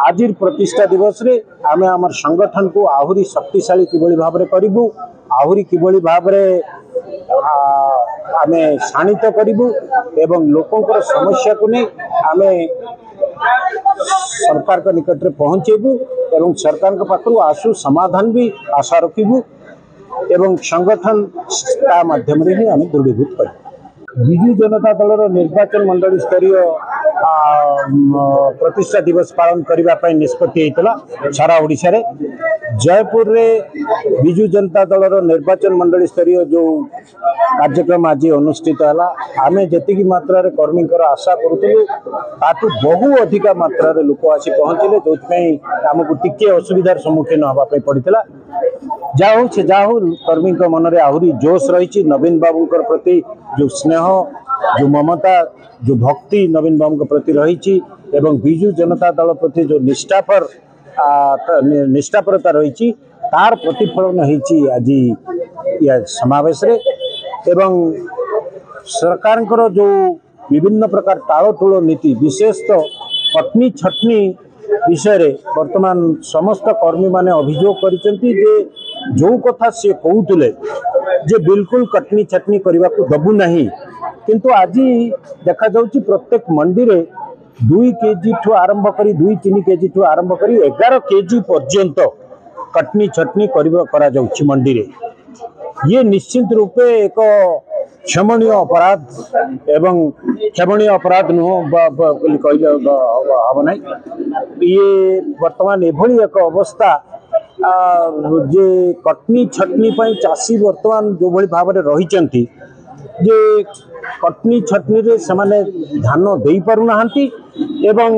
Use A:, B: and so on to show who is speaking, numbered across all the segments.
A: आज प्रतिष्ठा दिवस रे आमे आमर संगठन को आहुरी शक्तिशाली किभली भाव में करूँ आहुरी किभली भाव में आमे शाणित करूँ एवं लोकंर समस्या को नहीं आमे सरकार के निकट में पहुँचेबू एवं सरकार के पाखु आसु समाधान भी आशा रखू एवं संगठन माध्यम ही आम दृढ़ीभूत कर विजु जनता दल निर्वाचन मंडल स्तरीय प्रतिष्ठा दिवस पालन करने निष्पत्ति होता सारा ओडिशा रे जयपुर रे विजु जनता दल निर्वाचन मंडल स्तरीय जो कार्यक्रम आज अनुष्ठित है आमे जी मात्रा कर्मी आशा करूँ ताकू बहु अधिका मात्रा लोक आसी पहुँचले जो आमको टिके असुविधार सम्मुखीन होगापी पड़ता जाहू कर्मी मन में आहरी जोश रही नवीन बाबू प्रति जो स्नेह जो ममता जो भक्ति नवीन बाबू के प्रति रही एवं विजु जनता दल प्रति जो निष्ठापरता रही तार प्रतिफलन होती आज या समावेश रे एवं सरकार जो विभिन्न प्रकार टालटुल नीति विशेषतः पत्नी छटनी विषय रे वर्तमान समस्त कर्मी माने अभियोग करिसेंती जे जो कथा से कहूले जे बिल्कुल कटनी छटनी करने को दबू नहीं किंतु आज देखा जाउची प्रत्येक मंडी रे 2 केजी ठू आरंभ करी 2-3 केजी ठू आरंभ करी 11 केजी पर्यंत कटनी छटनी करा जाउची मंडी रे ये निश्चित रूपे एक क्षमणीय अपराध एवं क्षमणीय अपराध नुह कहले हम ना ये वर्तमान एभली एक अवस्था जे कटनी छटनी चाषी वर्तमान जो भली भाव में रही जे कटनी छटनी रे समाने धान दे पारु नाहंती एवं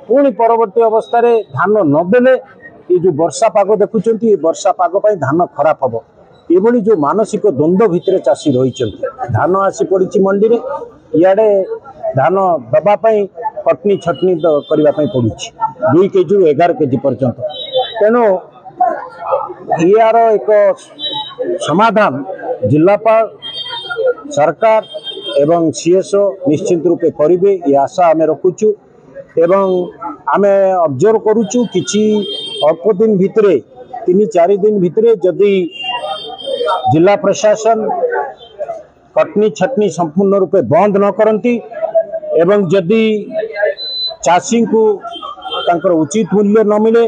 A: पुणी परवर्ती अवस्था रे धान न देले ये जो वर्षा पाग देखुचंती ये वर्षा पाग पई धान खराब हबो एभली जो मानसिक द्वंद्व भितर चाषी रही धान आसी पड़ी मंडी रे इे धान दबा कटनी छटनी करने पड़ी 2 केजी 11 केजी पर्यंत तेणु यार एक समाधान जिलापाल सरकार एवं सीएसओ निश्चित रूपे करेंगे ये आशा आम रखुचु एवं आम ऑब्जर्व करुचु किछि अल्प दिन भितर 3-4 दिन भितर जदि जिला प्रशासन कटनी छटनी संपूर्ण रूपे बंद न करती एवं जदि चाषी को तांकर उचित मूल्य न मिले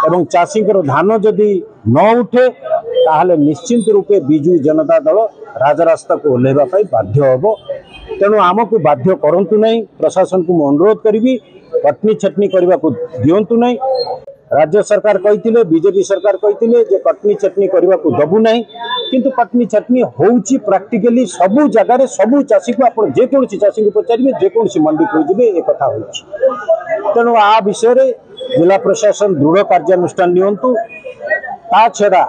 A: एवं चाषी धान जदि न उठे ताहले निश्चित रूपे विजु जनता दल राजरास्ता को ओह्लैवा बाध्य हम तेणु आमको बाध्य करंतु नहीं प्रशासन को अनुरोध करी कटनी छटनी करने को दिंतु नहीं राज्य सरकार कही बीजेपी सरकार कही कटनी छटनी करने को दबू नहीं किंतु कटनी छटनी होउची प्रैक्टिकली सबू जगार सबू चाषी को आप जेकोसी चाषी को पचारे जेकोसी मंडी को जी एक कथा हो तेणु आ विषय जिला प्रशासन दृढ़ कार्यानुष्ठान नियंतु ता छड़ा